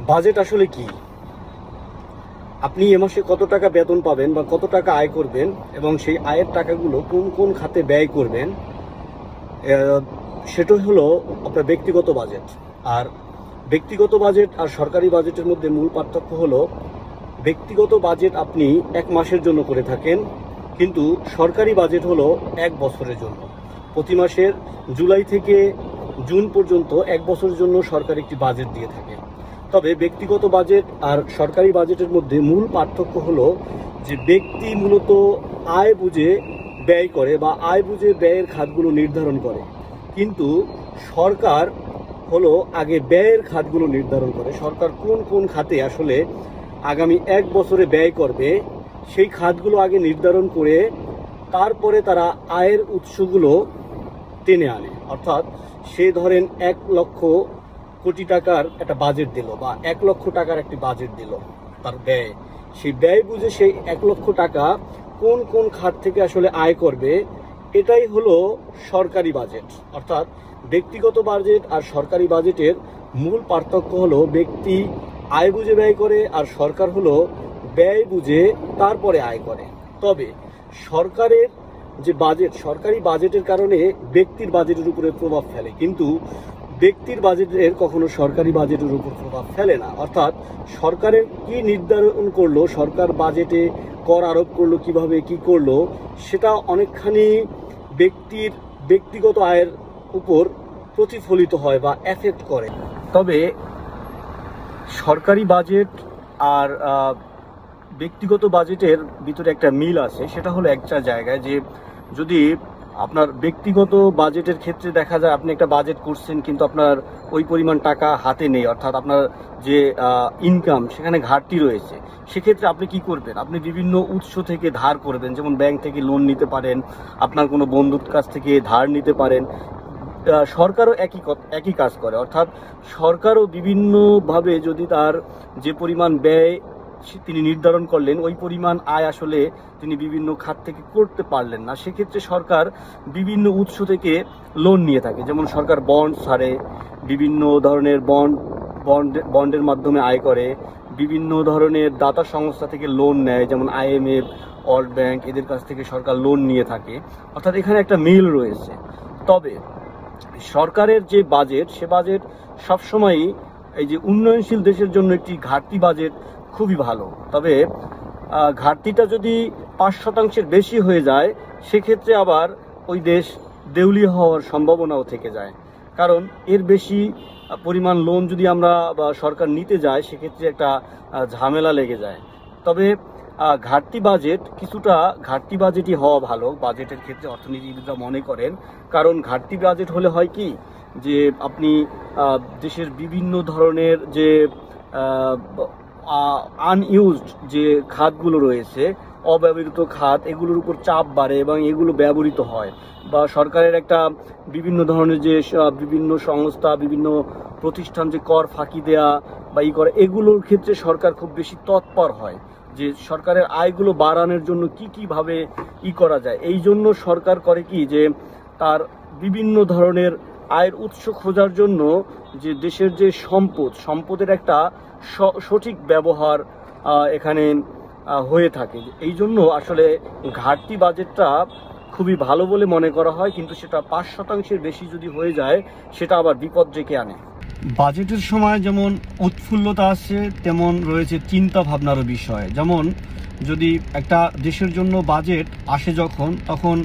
Budget আসলে কি? আপনি এ মাসে কত টাকা বেতন পাবেন বা কত টাকা আয় করবেন এবং সেই আয়ের টাকাগুলো কোন কোন খাতে ব্যয় করবেন, সেটাই হলো আপনার ব্যক্তিগত বাজেট। আর ব্যক্তিগত বাজেট আর সরকারি বাজেটের মধ্যে মূল পার্থক্য হলো, ব্যক্তিগত বাজেট আপনি এক মাসের জন্য করে থাকেন, কিন্তু সরকারি বাজেট হলো এক বছরের জন্য। প্রতি মাসের জুলাই থেকে জুন পর্যন্ত এক বছরের জন্য সরকার একটি বাজেট দিয়ে থাকে। তবে ব্যক্তিগত বাজেট আর সরকারি বাজেটের মধ্যে মূল পার্থক্য হলো যে ব্যক্তি মূলত আয় বুঝে ব্যয় করে বা আয় বুঝে ব্যয়ের খাতগুলো নির্ধারণ করে, কিন্তু সরকার হলো আগে ব্যয়ের খাতগুলো নির্ধারণ করে। সরকার কোন কোন খাতে আসলে আগামী এক বছরে ব্যয় করবে সেই খাতগুলো আগে নির্ধারণ করে তারপরে তারা আয়ের উৎসগুলো টেনে আনে। অর্থাৎ সে ধরেন 1,00,000 কোটি টাকার একটা বাজেট দিল বা 1,00,000 টাকার একটি বাজেট দিল তার ব্যয়, সেই ব্যয় বুঝে সেই 1,00,000 টাকা কোন কোন খাত থেকে আসলে আয় করবে, এটাই হলো সরকারি বাজেট। অর্থাৎ ব্যক্তিগত বাজেট আর সরকারি বাজেটের মূল পার্থক্য হলো ব্যক্তি আয় বুঝে ব্যয় করে আর সরকার হলো ব্যয় বুঝে তারপরে আয় করে। তবে সরকারের যে বাজেট, সরকারি বাজেটের কারণে ব্যক্তির বাজেটের উপরে প্রভাব ফেলে, কিন্তু ব্যক্তির বাজেটের কখনো সরকারি বাজেটের উপর প্রভাব ফেলে না। অর্থাৎ সরকারের কি নির্ধারণ করলো, সরকার বাজেটে কর আরোপ করলো, কিভাবে কি করলো, সেটা অনেকখানি ব্যক্তির ব্যক্তিগত আয়ের উপর প্রতিফলিত হয় বা এফেক্ট করে। তবে সরকারি বাজেট আর ব্যক্তিগত বাজেটের ভিতরে একটা মিল আছে, সেটা হলো একটা জায়গায় যে যদি আপনার ব্যক্তিগত বাজেটের ক্ষেত্রে দেখা যায় আপনি একটা বাজেট করছেন কিন্তু আপনার ওই পরিমাণ টাকা হাতে নেই, অর্থাৎ আপনার যে ইনকাম সেখানে ঘাটতি রয়েছে, সেক্ষেত্রে আপনি কি করবেন? আপনি বিভিন্ন উৎস থেকে ধার করবেন, যেমন ব্যাংক থেকে লোন নিতে পারেন, আপনার কোনো বন্ধুর কাছ থেকে ধার নিতে পারেন। সরকারও একই কাজ করে, অর্থাৎ সরকারও বিভিন্নভাবে যদি তার যে পরিমাণ ব্যয় তিনি নির্ধারণ করলেন ওই পরিমাণ আয় আসলে তিনি বিভিন্ন খাত থেকে করতে পারলেন না, সেক্ষেত্রে সরকার বিভিন্ন উৎস থেকে লোন নিয়ে থাকে। যেমন সরকার বন্ড ছাড়ে, বিভিন্ন ধরনের বন্ডের মাধ্যমে আয় করে, বিভিন্ন ধরনের দাতা সংস্থা থেকে লোন নেয়, যেমন IMF, ওয়ার্ল্ড ব্যাংক, এদের কাছ থেকে সরকার লোন নিয়ে থাকে। অর্থাৎ এখানে একটা মিল রয়েছে। তবে সরকারের যে বাজেট, সে বাজেট সবসময়ই এই যে উন্নয়নশীল দেশের জন্য একটি ঘাটতি বাজেট খুবই ভালো। তবে ঘাটতিটা যদি 5% বেশি হয়ে যায়, সেক্ষেত্রে আবার ওই দেশ দেউলিয়া হওয়ার সম্ভাবনাও থেকে যায়, কারণ এর বেশি পরিমাণ লোন যদি আমরা বা সরকার নিতে যায় সেক্ষেত্রে একটা ঝামেলা লেগে যায়। তবে ঘাটতি বাজেট কিছুটা ঘাটতি বাজেটই হওয়া ভালো বাজেটের ক্ষেত্রে অর্থনীতিবিদরা মনে করেন। কারণ ঘাটতি বাজেট হলে হয় কি, যে আপনি দেশের বিভিন্ন ধরনের যে আনইউজড যে খাতগুলো রয়েছে, অব্যবহৃত খাত, এগুলোর উপর চাপ বাড়ে এবং এগুলো ব্যবহৃত হয়, বা সরকারের একটা বিভিন্ন ধরনের যে বিভিন্ন সংস্থা, বিভিন্ন প্রতিষ্ঠান যে কর ফাঁকি দেয়া বা করে, এগুলোর ক্ষেত্রে সরকার খুব বেশি তৎপর হয় যে সরকারের আয়গুলো বাড়ানোর জন্য কিভাবে করা যায়। এই জন্য সরকার করে কি, যে তার বিভিন্ন ধরনের আয়ের উৎস খোঁজার জন্য যে দেশের যে সম্পদের একটা সঠিক ব্যবহার এখানে হয়ে থাকে। এই জন্য আসলে ঘাটতি বাজেটটা খুবই ভালো বলে মনে করা হয়, কিন্তু সেটা 5% বেশি যদি হয়ে যায় সেটা আবার বিপদ ডেকে আনে। বাজেটের সময় যেমন উৎফুল্লতা আছে, তেমন রয়েছে চিন্তা ভাবনারও বিষয়। যেমন যদি একটা দেশের জন্য বাজেট আসে তখন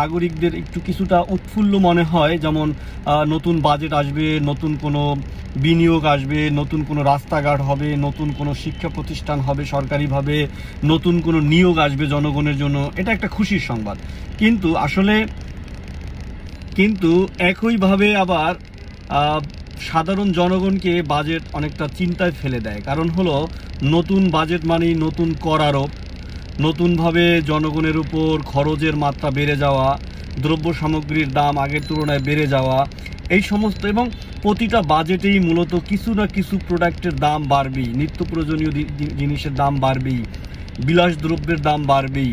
নাগরিকদের একটু কিছুটা উৎফুল্ল মনে হয়, যেমন নতুন বাজেট আসবে, নতুন কোনো বিনিয়োগ আসবে, নতুন কোনো রাস্তাঘাট হবে, নতুন কোনো শিক্ষা প্রতিষ্ঠান হবে সরকারিভাবে, নতুন কোনো নিয়োগ আসবে জনগণের জন্য, এটা একটা খুশির সংবাদ। কিন্তু একইভাবে আবার সাধারণ জনগণকে বাজেট অনেকটা চিন্তায় ফেলে দেয়। কারণ হলো নতুন বাজেট মানেই নতুন কর আরোপ, নতুনভাবে জনগণের উপর খরচের মাত্রা বেড়ে যাওয়া, দ্রব্য সামগ্রীর দাম আগের তুলনায় বেড়ে যাওয়া, এই সমস্ত। এবং প্রতিটা বাজেটেই মূলত কিছু না কিছু প্রোডাক্টের দাম বাড়বেই, নিত্য প্রয়োজনীয় জিনিসের দাম বাড়বেই, বিলাস দ্রব্যের দাম বাড়বেই।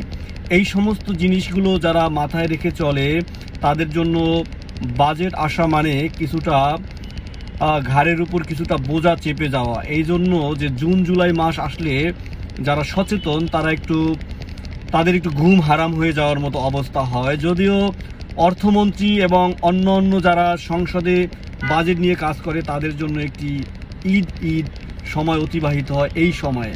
এই সমস্ত জিনিসগুলো যারা মাথায় রেখে চলে তাদের জন্য বাজেট আসা মানে কিছুটা ঘাড়ের উপর কিছুটা বোঝা চেপে যাওয়া। এই জন্য যে জুন জুলাই মাস আসলে যারা সচেতন তাদের একটু ঘুম হারাম হয়ে যাওয়ার মতো অবস্থা হয়। যদিও অর্থমন্ত্রী এবং অন্য যারা সংসদে বাজেট নিয়ে কাজ করে তাদের জন্য একটি ঈদ সময় অতিবাহিত হয় এই সময়ে।